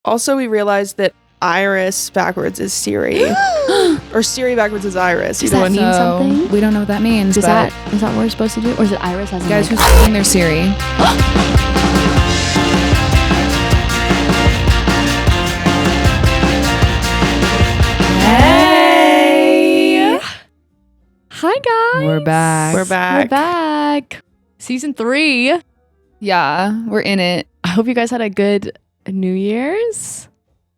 Also, we realized that Iris backwards is Siri. Or Siri backwards is Iris. Does that mean something? We don't know what that means. Is that what we're supposed to do? Or is it Iris as in Guys like, who's speaking their Siri. Hey! Hi, guys. We're back. We're back. We're back. Season 3. Yeah, we're in it. I hope you guys had a good New Year's.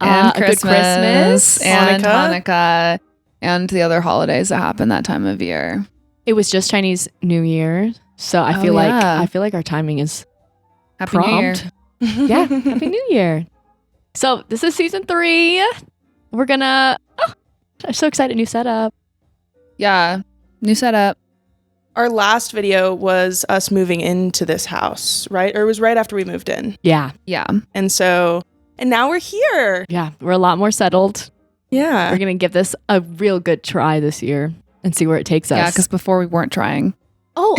And a good Christmas. and Hanukkah and the other holidays that happen that time of year. It was just Chinese New Year, so I feel like our timing is Happy prompt. New Year. Yeah, Happy New Year. So this is season 3. We're gonna. I'm so excited! New setup. Yeah, new setup. Our last video was us moving into this house, right? Or it was right after we moved in. Yeah, And now we're here. yeah. We're a lot more settled. Yeah. We're gonna give this a real good try this year and see where it takes us. Yeah, because before we weren't trying. Oh,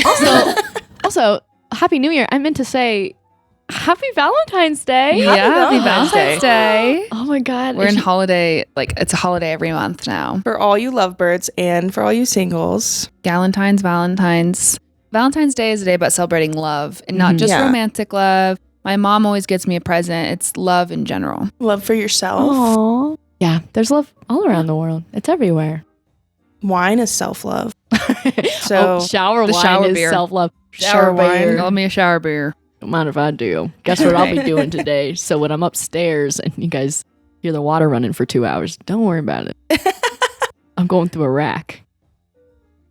also, Happy New Year. I meant to say, Happy Valentine's Day. Happy Valentine's Day. Oh my God. We're in holiday, like it's a holiday every month now. For all you lovebirds and for all you singles. Valentine's. Valentine's Day is a day about celebrating love and not just romantic love. My mom always gets me a present. It's love in general. Love for yourself. Aww. Yeah, there's love all around the world. It's everywhere. Wine is self-love. So shower the wine shower is beer. self-love. Shower wine. Love me a shower beer. Don't mind if I do. Guess what I'll be doing today? So when I'm upstairs and you guys hear the water running for 2 hours, don't worry about it. I'm going through a rack.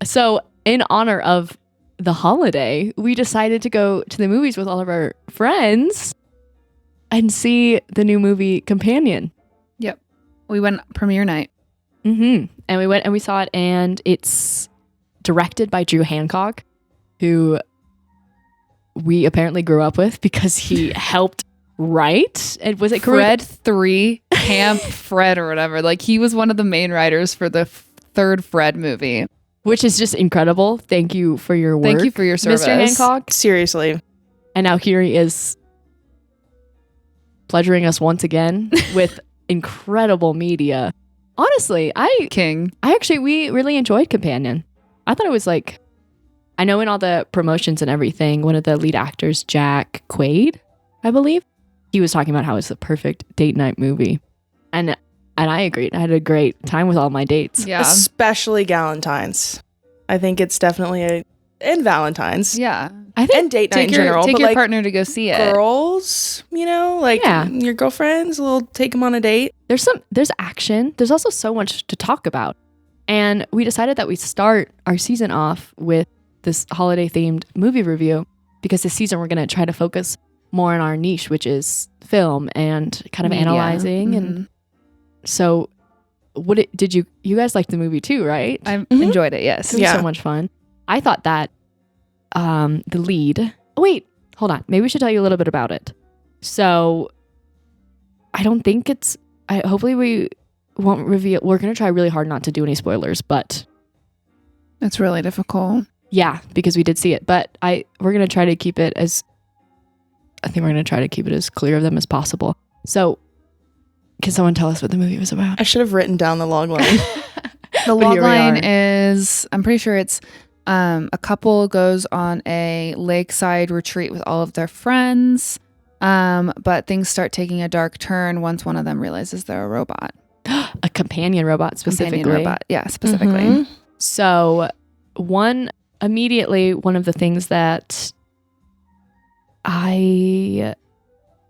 So in honor of the holiday, we decided to go to the movies with all of our friends and see the new movie Companion. Yep. We went premiere night. Mm-hmm. And we went and we saw it, and it's directed by Drew Hancock, who we apparently grew up with because he helped write. And was it Fred 3, Camp Fred or whatever? Like he was one of the main writers for the third Fred movie. Which is just incredible. Thank you for your work. Thank you for your service. Mr. Hancock. Seriously. And now here he is pleasuring us once again with incredible media. Honestly, we really enjoyed Companion. I thought it was like, I know in all the promotions and everything, one of the lead actors, Jack Quaid, I believe, he was talking about how it's the perfect date night movie. And I agreed. I had a great time with all my dates. Yeah. Especially Galentine's. I think it's definitely and Valentine's. Yeah. I think And date night in general. Take but your like partner to go see it. girls, your girlfriends, take them on a date. there's action. There's also so much to talk about. And we decided that we start our season off with this holiday themed movie review because this season we're going to try to focus more on our niche, which is film and kind of Media. analyzing. And so did you guys like the movie too, right? I enjoyed it, yes. It was so much fun. I thought that the lead... Oh, wait, hold on. Maybe we should tell you a little bit about it. So I don't think it's... hopefully we won't reveal... We're going to try really hard not to do any spoilers, but... It's really difficult. Yeah, because we did see it. But we're going to try to keep it as... I think we're going to try to keep it as clear of them as possible. So can someone tell us what the movie was about? I should have written down the log line. The But log here we line are. is, I'm pretty sure it's a couple goes on a lakeside retreat with all of their friends, but things start taking a dark turn once one of them realizes they're a robot. A companion robot specifically. Companion robot. Yeah, specifically. Mhm. So one of the things that I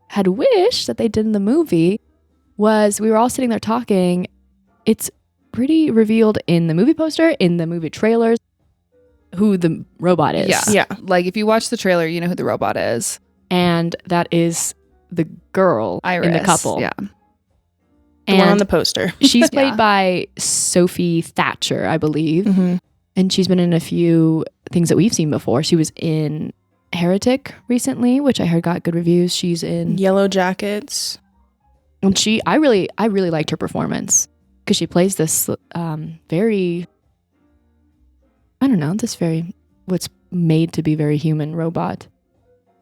had wished that they did in the movie was we were all sitting there talking. It's pretty revealed in the movie poster, in the movie trailers, who the robot is. Yeah. Like if you watch the trailer, you know who the robot is. And that is the girl Iris. in the couple. Yeah. The one on the poster. She's played Yeah. by Sophie Thatcher, I believe. Mm-hmm. And she's been in a few things that we've seen before. She was in Heretic recently, which I heard got good reviews. She's in Yellow Jackets. and I really liked her performance because she plays this very, I don't know, this very what's made to be very human robot.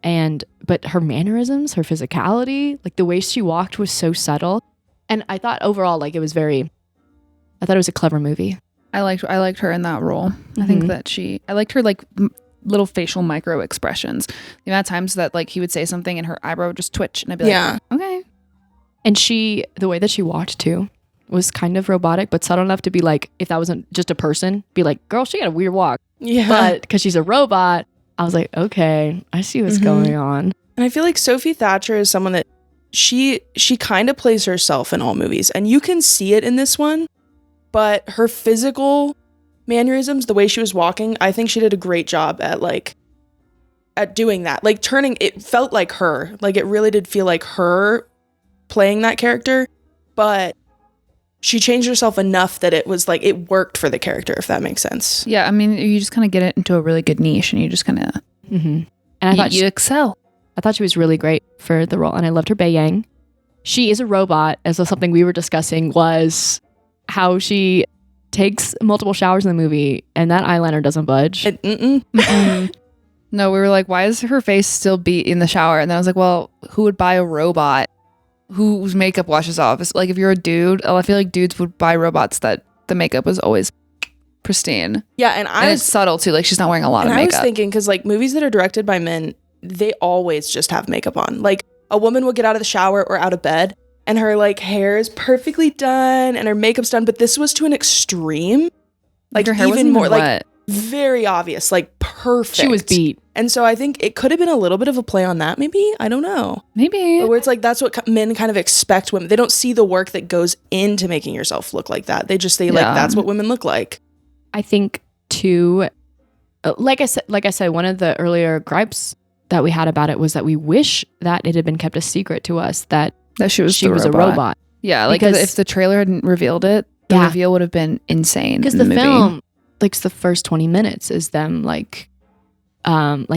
but her mannerisms, her physicality, like the way she walked was so subtle. And I thought overall, like I thought it was a clever movie. I liked her in that role. I think that I liked her like little facial micro expressions. The amount of times that like he would say something and her eyebrow would just twitch and I'd be like, okay. And the way that she walked too was kind of robotic, but subtle enough to be like, if that wasn't just a person, be like, girl, she got a weird walk. Yeah. But because she's a robot, I was like, okay, I see what's going on. And I feel like Sophie Thatcher is someone that she kind of plays herself in all movies. And you can see it in this one, but her physical mannerisms, the way she was walking, I think she did a great job at doing that. Like it felt like her. Like it really did feel like her playing that character, but she changed herself enough that it was like it worked for the character, if that makes sense. Yeah, I mean, you just kind of get it into a really good niche and you just kind of And I thought you excel. I thought she was really great for the role, and I loved her Bei Yang. She is a robot, as something we were discussing was how she takes multiple showers in the movie, and that eyeliner doesn't budge. No, we were like, why is her face still beat in the shower? And then I was like, well, who would buy a robot whose makeup washes off? It's like if you're a dude, I feel like dudes would buy robots that the makeup was always pristine. Yeah, and it's subtle too. Like she's not wearing a lot of makeup. I was thinking, because like movies that are directed by men, they always just have makeup on. Like a woman will get out of the shower or out of bed and her like hair is perfectly done and her makeup's done, but this was to an extreme. Like her hair even more wet. like very obvious, like perfect. She was beat. And so I think it could have been a little bit of a play on that, maybe. I don't know. Maybe. Where it's like that's what men kind of expect women. They don't see the work that goes into making yourself look like that. They just say like that's what women look like. I think too, like I said, one of the earlier gripes that we had about it was that we wish that it had been kept a secret to us that she was a robot. Yeah, like if the trailer hadn't revealed it, the reveal would have been insane. Because the film, like the first 20 minutes is them like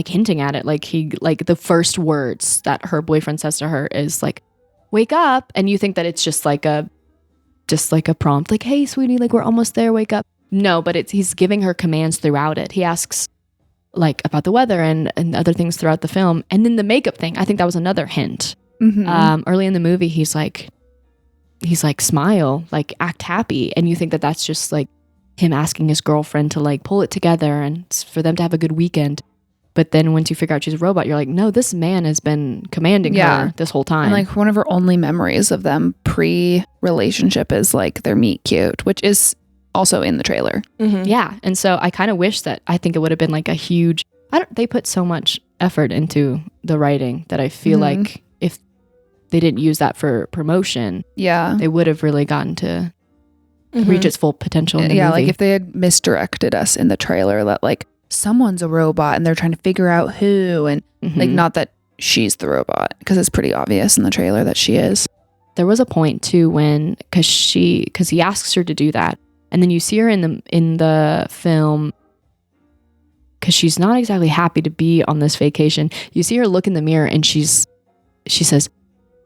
hinting at it, like the first words that her boyfriend says to her is like, "Wake up," and you think that it's just like a prompt, like, "Hey, sweetie, like we're almost there, wake up." No, but he's giving her commands throughout it. He asks like about the weather and other things throughout the film, and then the makeup thing. I think that was another hint. Early in the movie, he's like, smile, like act happy, and you think that that's just like him asking his girlfriend to like pull it together and for them to have a good weekend. But then once you figure out she's a robot, you're like, no, this man has been commanding her this whole time. And like one of her only memories of them pre-relationship is like their meet cute, which is also in the trailer. Yeah. And so I kind of wish that I think it would have been like a huge, they put so much effort into the writing that I feel like if they didn't use that for promotion, they would have really gotten to reach its full potential in the movie. Like if they had misdirected us in the trailer that like someone's a robot and they're trying to figure out who, and like not that she's the robot, because it's pretty obvious in the trailer that she is. There was a point too when because he asks her to do that, and then you see her in the film because she's not exactly happy to be on this vacation. You see her look in the mirror and she says,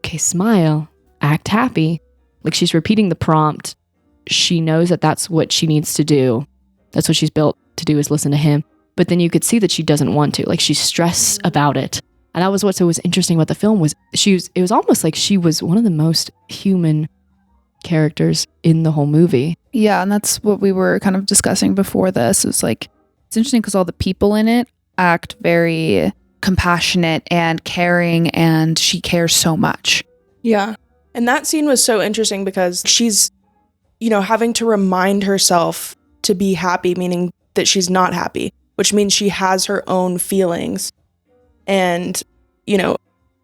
"Okay, smile, act happy." Like she's repeating the prompt. She knows that that's what she needs to do. That's what she's built to do, is listen to him. But then you could see that she doesn't want to. Like she's stressed about it. And that was what was interesting about the film was it was almost like she was one of the most human characters in the whole movie. Yeah, and that's what we were kind of discussing before this. It's like, it's interesting because all the people in it act very compassionate and caring, and she cares so much. Yeah. And that scene was so interesting because she's, having to remind herself to be happy, meaning that she's not happy, which means she has her own feelings and,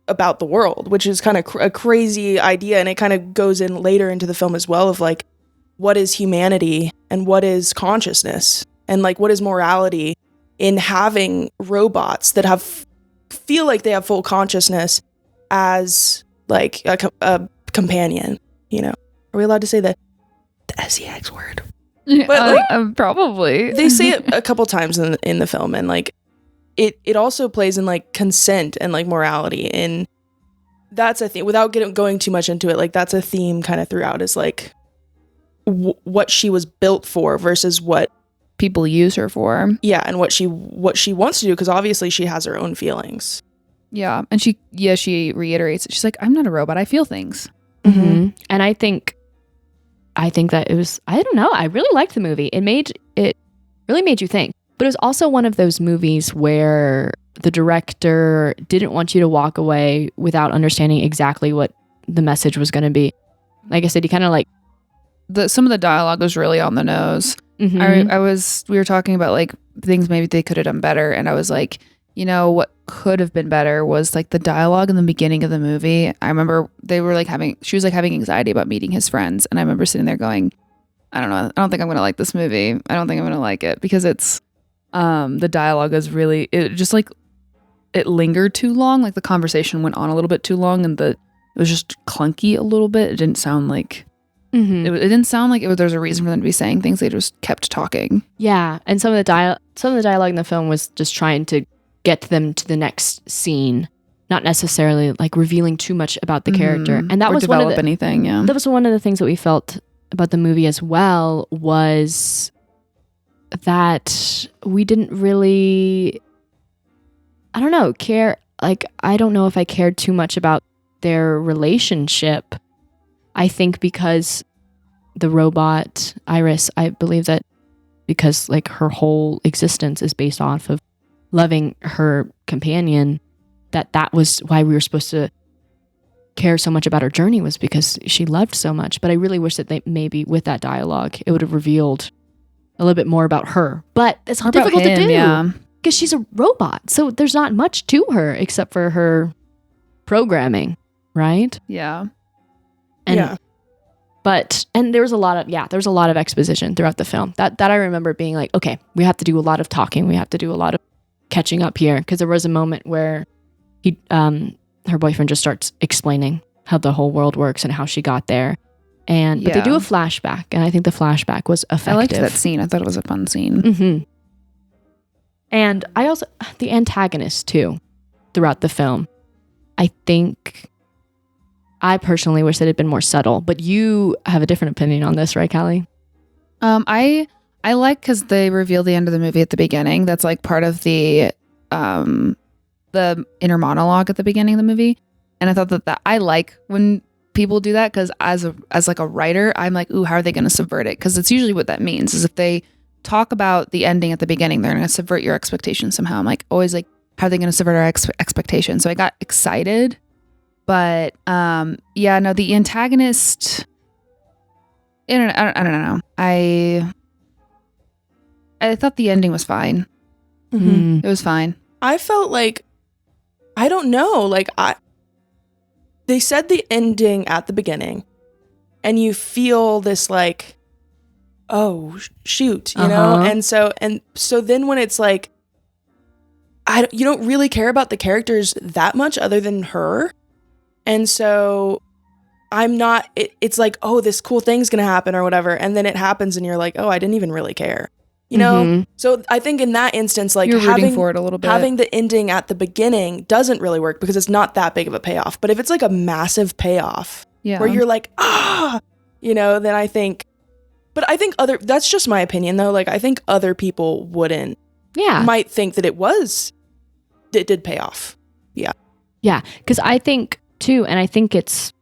about the world, which is kind of a crazy idea. And it kind of goes in later into the film as well of like, what is humanity and what is consciousness and like, what is morality in having robots that feel like they have full consciousness as like a companion, Are we allowed to say the SEX word? But probably. They say it a couple times in the film, and like it also plays in like consent and like morality, and that's a thing. Without going too much into it, like that's a theme kind of throughout, is like what she was built for versus what people use her for. Yeah, and what she wants to do, because obviously she has her own feelings. Yeah. And she reiterates it. She's like, I'm not a robot. I feel things. Mm-hmm. And I think that it was, I don't know, I really liked the movie. It really made you think. But it was also one of those movies where the director didn't want you to walk away without understanding exactly what the message was going to be. Like I said, he kind of like some of the dialogue was really on the nose. Mhm. We were talking about like things maybe they could have done better, and I was like, you know, what could have been better was like the dialogue in the beginning of the movie. I remember she was like having anxiety about meeting his friends, and I remember sitting there going, I don't know, I don't think I'm gonna like this movie. I don't think I'm gonna like it because it's the dialogue is really, it just like it lingered too long. Like the conversation went on a little bit too long, and it was just clunky a little bit. It didn't sound like Mhm. it didn't sound like there's a reason for them to be saying things. They just kept talking. Yeah, and some of the dialogue in the film was just trying to get them to the next scene, not necessarily like revealing too much about the character. And that or was one of develop anything. Yeah, that was one of the things that we felt about the movie as well, was that we didn't really, I don't know, care. Like, I don't know if I cared too much about their relationship. I think because the robot Iris, I believe that because like her whole existence is based off of loving her companion, that was why we were supposed to care so much about her journey, was because she loved so much. But I really wish that they maybe with that dialogue it would have revealed a little bit more about her. But it's difficult to do, because she's a robot, so there's not much to her except for her programming, right? Yeah. And, yeah. But there was a lot of exposition throughout the film. That I remember being like, okay, we have to do a lot of talking. We have to do a lot of catching up here, because there was a moment where her boyfriend just starts explaining how the whole world works and how she got there. But they do a flashback, and I think the flashback was effective. I liked that scene. I thought it was a fun scene. Mm-hmm. And I also, the antagonist too, throughout the film, I think I personally wish that it had been more subtle, but you have a different opinion on this, right, Callie? I like, because they reveal the end of the movie at the beginning. That's like part of the inner monologue at the beginning of the movie. And I thought that I like when people do that, because as like a writer, I'm like, ooh, how are they going to subvert it? Because it's usually what that means is if they talk about the ending at the beginning, they're going to subvert your expectations somehow. I'm like always like, how are they going to subvert our expectations? So I got excited, but the antagonist, I don't know. I thought the ending was fine. Mm-hmm. It was fine. I felt like, I don't know, like they said the ending at the beginning, and you feel this like, oh shoot, you know? And so then when it's like, you don't really care about the characters that much other than her. And so it's like, oh, this cool thing's gonna happen or whatever. And then it happens and you're like, oh, I didn't even really care. You know? Mm-hmm. So I think in that instance, like You're rooting for it a little bit. Having the ending at the beginning doesn't really work because it's not that big of a payoff. But if it's like a massive payoff where you're like, you know, then I think, but I think that's just my opinion though. Like I think other people might think that it did pay off. Yeah. Yeah. Because I think too, and I think it's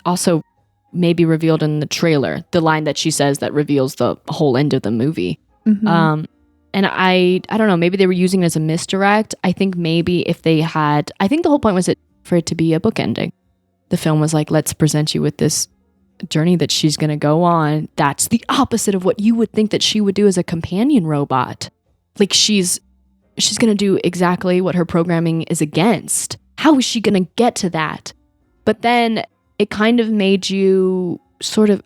also maybe revealed in the trailer, the line that she says that reveals the whole end of the movie. Mm-hmm. And I don't know, maybe they were using it as a misdirect. I think maybe if they had, I think the whole point was for it to be a book ending. The film was like, let's present you with this journey that she's going to go on. That's the opposite of what you would think that she would do as a companion robot. Like she's going to do exactly what her programming is against. How is she going to get to that? But then it kind of made you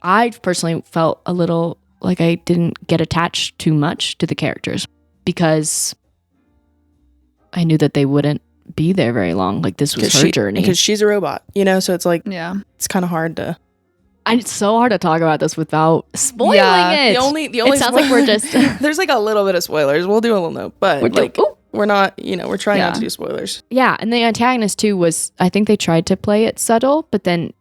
I personally felt a little like I didn't get attached too much to the characters because I knew that they wouldn't be there very long. Like this was her journey. Because she's a robot, you know? So it's like, it's kind of hard to... And it's so hard to talk about this without spoiling it. The only it sounds like we're just... There's like a little bit of spoilers. We'll do a little note, but we're not, we're trying not to do spoilers. Yeah, and the antagonist too was, I think they tried to play it subtle, but then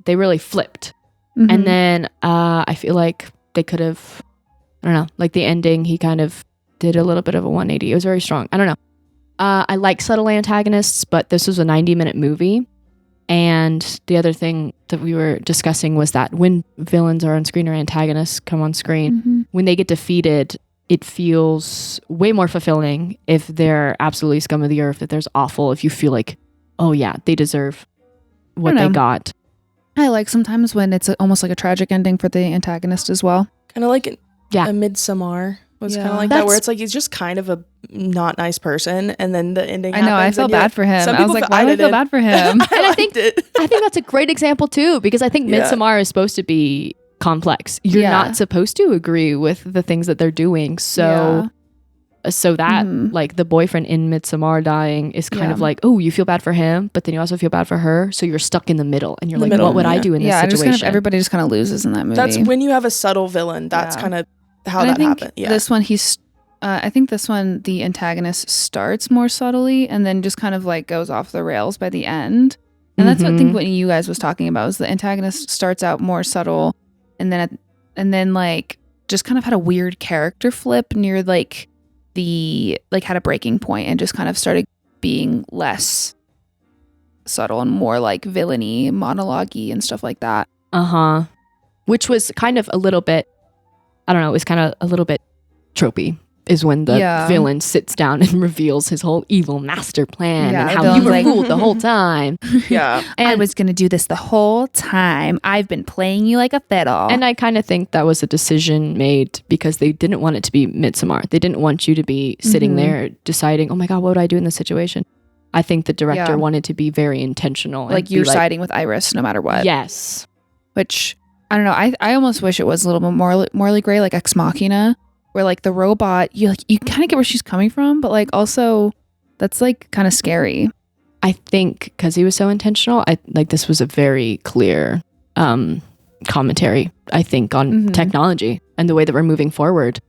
they really flipped. Mm-hmm. And then I feel like they could have, I don't know, like the ending, he kind of did a little bit of a 180. It was very strong. I don't know. I like subtle antagonists, but this was a 90-minute movie. And the other thing that we were discussing was that when villains are on screen or antagonists come on screen, when they get defeated, it feels way more fulfilling if they're absolutely scum of the earth, if there's awful, if you feel like, oh yeah, they deserve what they got. I like sometimes when it's almost like a tragic ending for the antagonist as well. Kind of like a Midsommar was kind of like that, where it's like he's just kind of a not nice person, and then the ending happens. I felt bad for him. I was like, why do I feel bad for him? And I think that's a great example too, because I think Midsommar is supposed to be complex. You're not supposed to agree with the things that they're doing. So that like the boyfriend in Midsommar dying is kind of like, oh, you feel bad for him, but then you also feel bad for her. So you're stuck in the middle, and you're like, what would I do in this situation? Everybody just kind of loses in that movie. That's when you have a subtle villain. That's kind of how that happened. Yeah. This one, I think this one, the antagonist starts more subtly and then just kind of like goes off the rails by the end. And that's what I think what you guys was talking about, is the antagonist starts out more subtle and then like just kind of had a weird character flip near like had a breaking point and just kind of started being less subtle and more like villainy, monologue-y and stuff like that. Which was kind of a little bit, I don't know, it was kind of a little bit tropey, is when the villain sits down and reveals his whole evil master plan and how you were fooled the whole time. And I was going to do this the whole time. I've been playing you like a fiddle. And I kind of think that was a decision made because they didn't want it to be Midsommar. They didn't want you to be sitting there deciding, oh my God, what would I do in this situation? I think the director wanted to be very intentional. Like you're siding with Iris no matter what. Yes. Which, I don't know, I almost wish it was a little bit more morally gray, like Ex Machina, where like the robot, you kind of get where she's coming from, but like also that's like kind of scary. I think because he was so intentional, this was a very clear commentary, I think, on technology and the way that we're moving forward.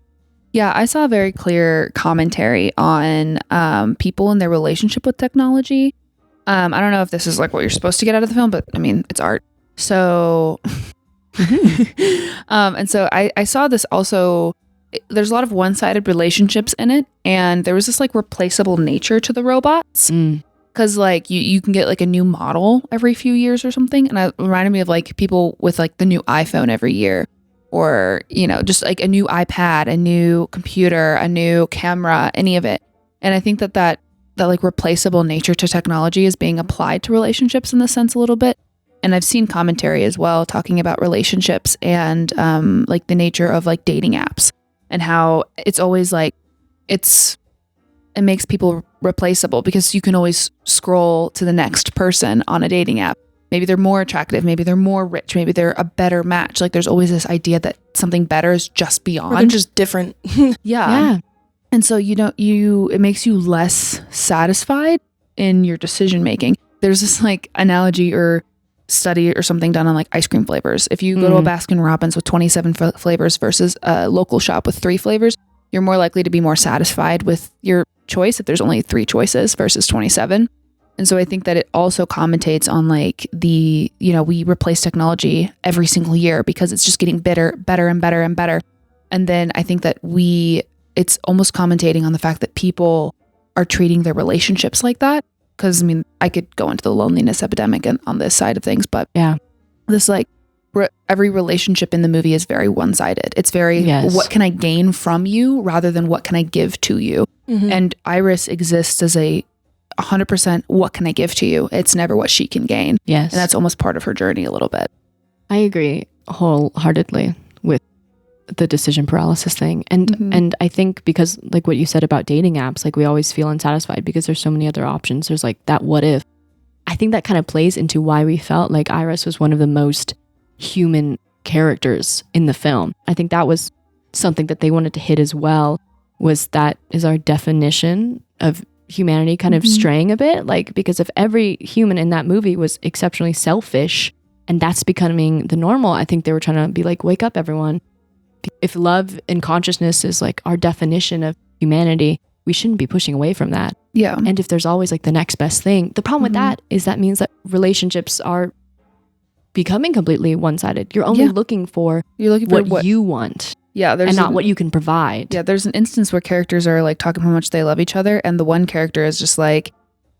Yeah, I saw a very clear commentary on people and their relationship with technology. I don't know if this is like what you're supposed to get out of the film, but I mean, it's art. So, and so I saw this also. There's a lot of one-sided relationships in it, and there was this like replaceable nature to the robots, because like you can get like a new model every few years or something, and it reminded me of like people with like the new iPhone every year, or just like a new iPad, a new computer, a new camera, any of it. And I think that like replaceable nature to technology is being applied to relationships in this sense a little bit. And I've seen commentary as well talking about relationships and like the nature of like dating apps. And how it's always like, it makes people replaceable because you can always scroll to the next person on a dating app. Maybe they're more attractive. Maybe they're more rich. Maybe they're a better match. Like there's always this idea that something better is just beyond. Or they're just different. Yeah. And so it makes you less satisfied in your decision making. There's this like analogy or study or something done on like ice cream flavors. If you go to a Baskin Robbins with 27 flavors versus a local shop with 3 flavors, you're more likely to be more satisfied with your choice if there's only 3 choices versus 27. And so I think that it also commentates on like we replace technology every single year because it's just getting better and better and better. And then I think that it's almost commentating on the fact that people are treating their relationships like that. Because I mean, I could go into the loneliness epidemic on this side of things, but this like every relationship in the movie is very one-sided. It's very what can I gain from you rather than what can I give to you. And Iris exists as a 100% what can I give to you. It's never what she can gain. Yes, and that's almost part of her journey a little bit. I agree wholeheartedly with the decision paralysis thing. And I think because like what you said about dating apps, like we always feel unsatisfied because there's so many other options. There's like that what if. I think that kind of plays into why we felt like Iris was one of the most human characters in the film. I think that was something that they wanted to hit as well, was that is our definition of humanity kind of straying a bit, like because if every human in that movie was exceptionally selfish and that's becoming the normal, I think they were trying to be like, wake up everyone. If love and consciousness is like our definition of humanity, we shouldn't be pushing away from that. Yeah. And if there's always like the next best thing, the problem with that is that means that relationships are becoming completely one-sided. You're only looking for what you want. Yeah, and not what you can provide. Yeah, there's an instance where characters are like talking how much they love each other, and the one character is just like,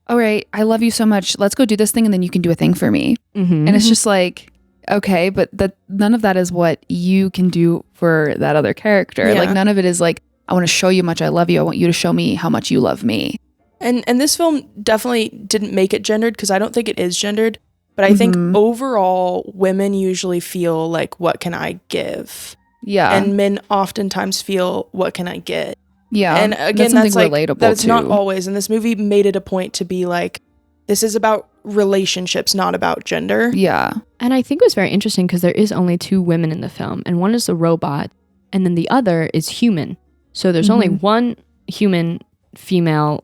all right, I love you so much. Let's go do this thing, and then you can do a thing for me. Mm-hmm. And it's just like, okay, but none of that is what you can do for that other character. Yeah. Like none of it is like, I want to show you how much I love you. I want you to show me how much you love me. And this film definitely didn't make it gendered, because I don't think it is gendered. But I think overall, women usually feel like, what can I give? Yeah. And men oftentimes feel, what can I get? Yeah. And again, that's like, relatable that's too. not always. And this movie made it a point to be like, this is about relationships, not about gender. Yeah. And I think it was very interesting because there is only 2 women in the film, and one is a robot, and then the other is human. So there's only one human female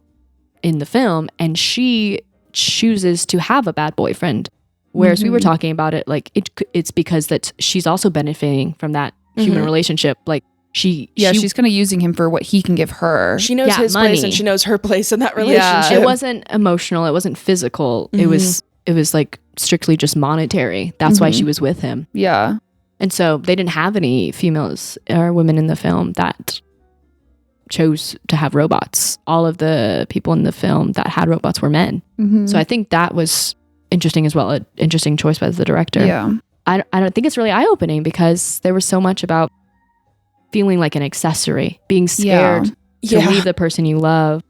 in the film, and she chooses to have a bad boyfriend. Whereas we were talking about it, like it's because that she's also benefiting from that human relationship. Like she's kind of using him for what he can give her. She knows his money. place, and she knows her place in that relationship. Yeah. It wasn't emotional. It wasn't physical. It was like strictly just monetary. That's why she was with him. Yeah. And so they didn't have any females or women in the film that chose to have robots. All of the people in the film that had robots were men. So I think that was interesting as well. An interesting choice by the director. Yeah. I don't think it's really eye-opening because there was so much about feeling like an accessory, being scared to leave the person you love,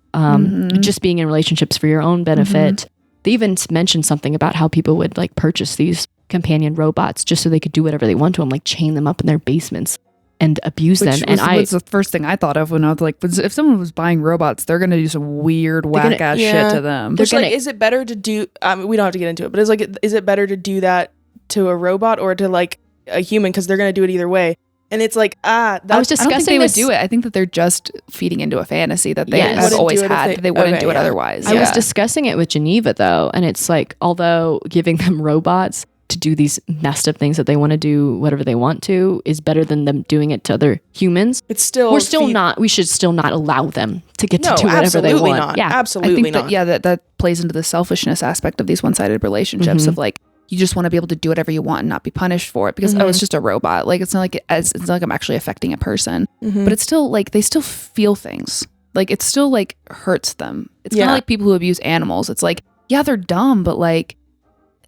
just being in relationships for your own benefit. They even mentioned something about how people would like purchase these companion robots just so they could do whatever they want to them, like chain them up in their basements and abuse them. And was the first thing I thought of when I was like, if someone was buying robots, they're going to do some weird whack ass shit to them. Which, like, is it better to do? We don't have to get into it, but it's like, is it better to do that to a robot or to like a human? Because they're going to do it either way. And it's like, I was discussing I don't think they would this. do it. I think that they're just feeding into a fantasy that they Yes. have Wouldn't always do it if had. They wouldn't do it otherwise. I was discussing it with Geneva though, and it's like, although giving them robots to do these messed up things that they want to do, whatever they want to, is better than them doing it to other humans. it's still We should still not allow them to get to No, do whatever they absolutely want. not. Yeah, Absolutely I think not. that plays into the selfishness aspect of these one-sided relationships of like, you just want to be able to do whatever you want and not be punished for it because it's just a robot. Like it's not like I'm actually affecting a person, but it's still like they still feel things. Like it still like hurts them. It's kind of like people who abuse animals. It's like, yeah, they're dumb, but like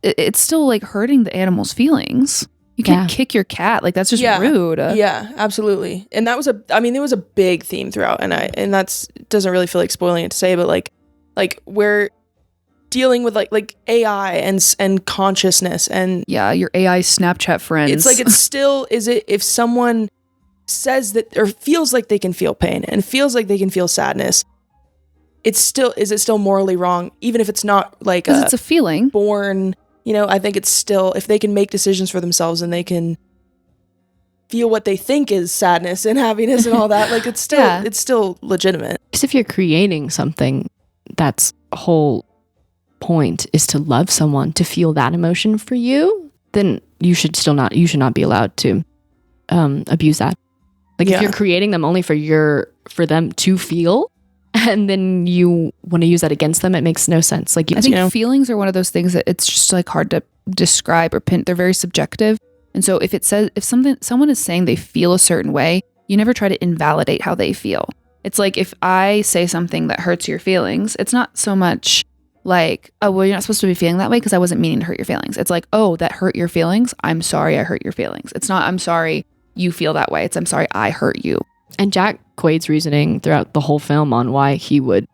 it's still like hurting the animal's feelings. You can't kick your cat. Like that's just rude. Yeah, absolutely. And that was there was a big theme throughout, and that's doesn't really feel like spoiling it to say, but like we're dealing with like AI and consciousness and your AI Snapchat friends. it's like, it's still, if someone says that or feels like they can feel pain and feels like they can feel sadness, is it still morally wrong, even if it's not like it's a feeling born, I think it's still, if they can make decisions for themselves and they can feel what they think is sadness and happiness and all that, like it's still it's still legitimate. because if you're creating something, that's a whole point is to love someone, to feel that emotion for you, then you should not be allowed to abuse that. Like if you're creating them only for them to feel, and then you want to use that against them, it makes no sense. Like I think feelings are one of those things that it's just like hard to describe or pin. They're very subjective, and so if someone is saying they feel a certain way, you never try to invalidate how they feel. It's like if I say something that hurts your feelings, it's not so much like, oh, well, you're not supposed to be feeling that way because I wasn't meaning to hurt your feelings. It's like, oh, that hurt your feelings. I'm sorry I hurt your feelings. It's not, I'm sorry you feel that way. It's, I'm sorry I hurt you. And Jack Quaid's reasoning throughout the whole film on why he would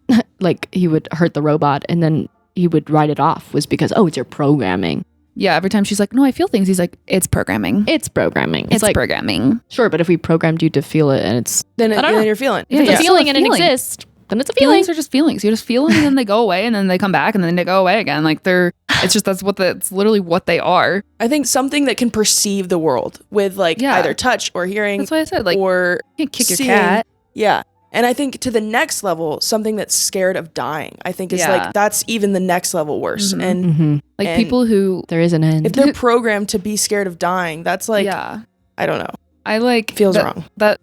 hurt the robot and then he would write it off was because, oh, it's your programming. Yeah, every time she's like, no, I feel things. He's like, it's programming. It's programming. It's like, programming. Sure, but if we programmed you to feel it and it's... Then you're feeling. Yeah, If it's a yeah. feeling and it Feeling. exists, then it's a feeling. Feelings are just feelings. You just feel them and then they go away and then they come back and then they go away again. Like it's literally what they are. I think something that can perceive the world with like either touch or hearing. That's what I said. Like, or you can't kick seeing. your cat. Yeah. And I think to the next level, something that's scared of dying, I think is like, that's even the next level worse. Mhm. And Like and people who There is an end. if they're programmed to be scared of dying, that's like, I don't know. I like Feels that, wrong. That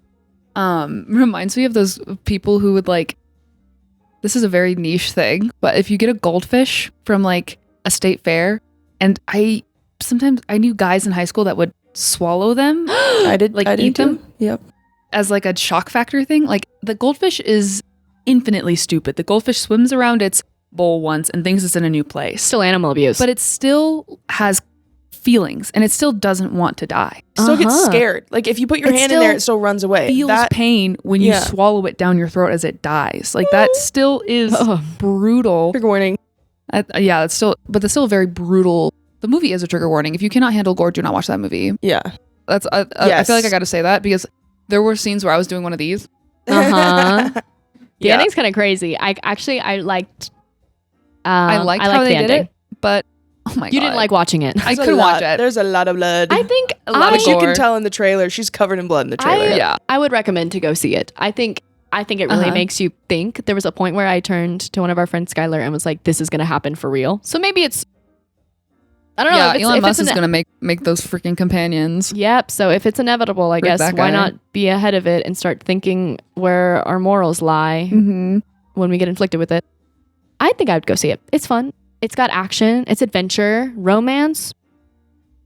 reminds me of those people who would like, this is a very niche thing, but if you get a goldfish from like a state fair, and I sometimes I knew guys in high school that would swallow them. I did eat them. too. Yep. As like a shock factor thing. Like the goldfish is infinitely stupid. The goldfish swims around its bowl once and thinks it's in a new place. Still animal abuse. But it still has feelings and it still doesn't want to die. Still gets scared. Like if you put your It hand in there, still it still runs away. Feels pain when you swallow it down your throat as it dies. Like that still is brutal. Trigger warning. Yeah, that's still very brutal. The movie is a trigger warning. If you cannot handle gore, do not watch that movie. Yeah. That's I feel like I got to say that because there were scenes where I was doing one of these. The ending's kind of crazy. I liked. I liked how they did it, but oh my god, you didn't like watching it. I couldn't watch it. There's a lot of blood. I think a lot of Which you gore. can tell in the trailer. She's covered in blood in the trailer. I would recommend to go see it. I think it really makes you think. There was a point where I turned to one of our friends, Skylar, and was like, "This is going to happen for real." So maybe it's. I don't know. Yeah, Elon Musk is going to make those freaking companions. Yep. So if it's inevitable, I guess why not be ahead of it and start thinking where our morals lie when we get inflicted with it. I think I would go see it. It's fun. It's got action. It's adventure, romance.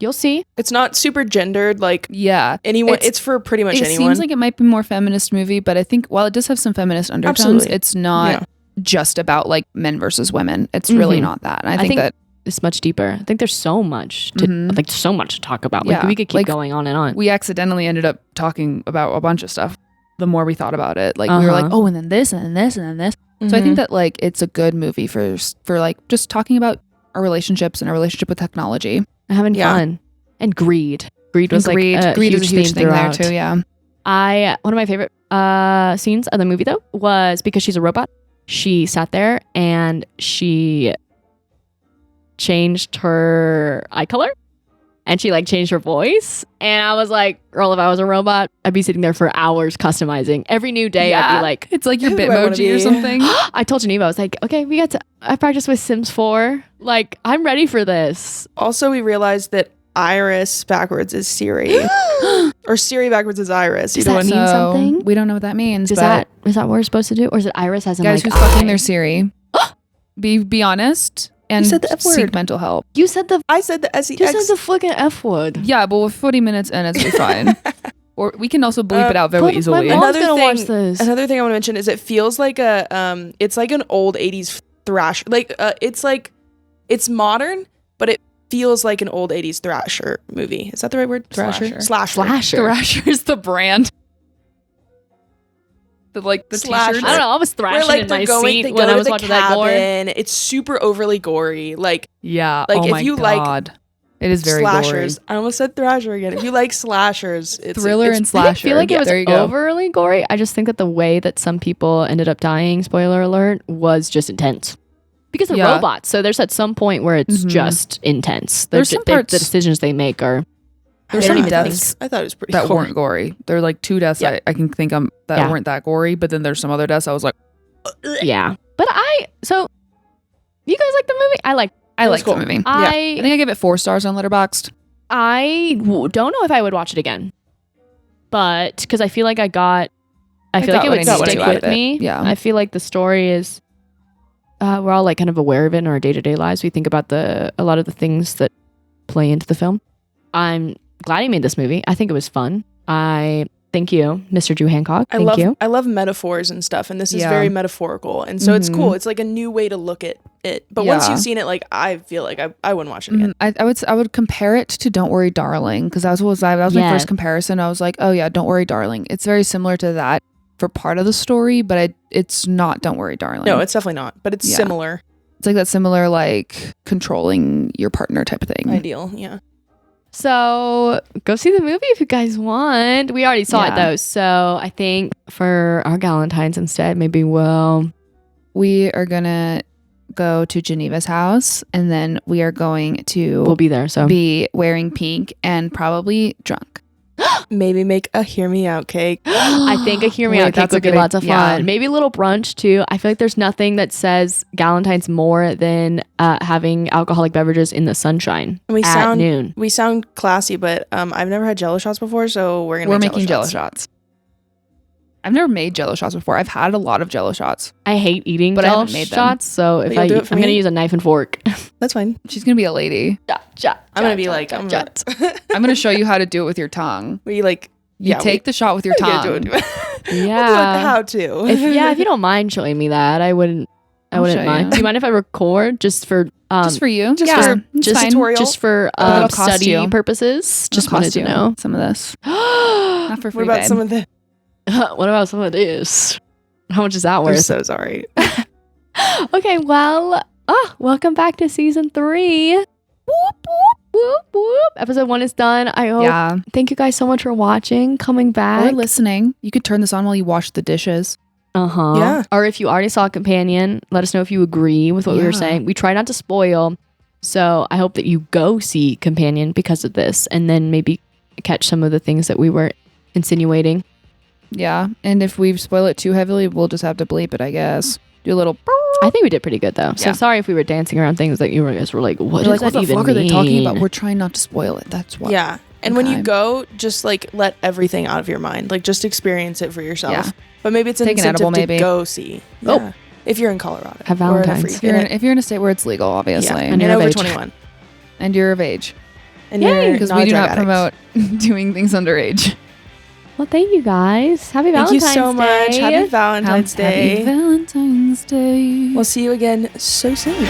You'll see. It's not super gendered. Like anyone. It's for pretty much anyone. It seems like it might be more feminist movie, but I think while it does have some feminist undertones, it's not just about like men versus women. It's really not that. And I think that it's much deeper. I think there's so much to talk about. Like we could keep going on and on. We accidentally ended up talking about a bunch of stuff. The more we thought about it, like we were like, oh, and then this, and then this, and then this. So I think that like it's a good movie for like just talking about our relationships and our relationship with technology, having fun, and greed. Greed was greed is a huge thing there too. Yeah. One of my favorite scenes of the movie though was because she's a robot. She sat there and she changed her eye color and she like changed her voice, and I was like, girl, if I was a robot, I'd be sitting there for hours customizing. Every new day I'd be like, it's like your Bitmoji or something. I told Geneva, I was like, okay, I practiced with Sims 4, like I'm ready for this. Also, we realized that Iris backwards is Siri. Or Siri backwards is Iris. Does that mean something? We don't know what that means. Is that what we're supposed to do? Or is it Iris as in guys like who's fucking their Siri? Be honest and you said the F word. Seek mental help. You said I said the SEX. You said the fucking F word. Yeah, but with 40 minutes in, it's be fine. Or we can also bleep it out very easily. Another thing I want to mention is it feels like it's like an old 80s thrash. Like it's modern, but it feels like an old 80s thrasher movie. Is that the right word? Thrasher? Slasher. Thrasher is the brand. The Slasher. t-shirts. I don't know. I was thrashing in my seat when I was watching that gore. It's super overly gory. Like if you like it is very slashers. gory. I almost said thrasher again. If you like slashers, it's thriller and slasher. I feel like it was overly gory. I just think that the way that some people ended up dying, spoiler alert, was just intense. Because they're robots, so there's at some point where it's just intense. There's some parts, the decisions they make are. There's some deaths I thought it was pretty that gory. weren't gory. There are like 2 deaths I can think of that weren't that gory, but then there's some other deaths I was like, yeah. But so you guys like the movie? I like the movie. I think I give it 4 stars on Letterboxd. I don't know if I would watch it again, but because I feel like I feel like it would stick with me. Yeah, I feel like the story is. We're all like kind of aware of it in our day-to-day lives. We think about a lot of the things that play into the film. I'm glad he made this movie. I think it was fun. Thank you, Mr. Drew Hancock. Thank you. I love metaphors and stuff, and this is very metaphorical, and so it's cool. It's like a new way to look at it. But once you've seen it, like I feel like I wouldn't watch it again. I would compare it to Don't Worry, Darling, because that was my first comparison. I was like, oh yeah, Don't Worry, Darling. It's very similar to that for part of the story, but it's not Don't Worry, Darling. No, it's definitely not. But it's similar. It's like that similar like controlling your partner type of thing. Ideal, yeah. So go see the movie if you guys want. We already saw it though, so I think for our Galentine's instead, maybe we are gonna go to Geneva's house, and then we'll be there. So be wearing pink and probably drunk. Maybe make a hear me out cake. I think a hear me out cake would be lots of fun. Yeah. Maybe a little brunch too. I feel like there's nothing that says Galentine's more than having alcoholic beverages in the sunshine at noon. We sound classy, but I've never had Jello shots before, so we're making Jello shots. I've never made Jello shots before. I've had a lot of Jello shots. I hate eating But I Jello haven't made them. shots, so if But you'll do it for I'm gonna me? use a knife and fork. That's fine. She's gonna be a lady. I'm gonna be like, I'm jot. I'm gonna show you how to do it with your tongue. where you like, You yeah, take the shot with your tongue. Yeah. how to. If you don't mind showing me that, I wouldn't I'll show mind. you. Do you mind if I record just for Just for you. just yeah, for- it's just fine. tutorial. just for It'll cost study you. purposes? Just It'll wanted cost to you know. some of this. Not for free. What about babe. some of the? What about some of this? How much is that I'm worth? so sorry. Okay, well, welcome back to season 3. Whoop, whoop, whoop, whoop. Episode 1 is done. I hope. Yeah. Thank you guys so much for watching, coming Or back. listening. You could turn this on while you wash the dishes. Yeah. Or if you already saw Companion, let us know if you agree with what we were Yeah. saying. We try not to spoil. So I hope that you go see Companion because of this and then maybe catch some of the things that we were insinuating. Yeah. And if we spoil it too heavily, we'll just have to bleep it, I guess. Do a little. I think we did pretty good though. So Yeah. sorry if we were dancing around things that you guys were like, what We're does like, what that the even fuck are they talking about? mean? We're trying not to spoil it. That's why. Yeah. And when you Okay. go, just like let everything out of your mind. Like just experience it for yourself. Yeah. But maybe it's an Take an incentive edible, to maybe. go see. Oh. Yeah. If you're in Colorado. Have or in a Valentine's. free- If you're in a state where it's legal, obviously. Yeah. And And you're of over age. 21. And you're of age. And Yay. you're Because not we a do drug not addict. promote doing things underage. Well, thank you guys. Happy Thank you Valentine's so much. Day. Happy Valentine's Happy Day. Valentine's Day. We'll see you again so soon.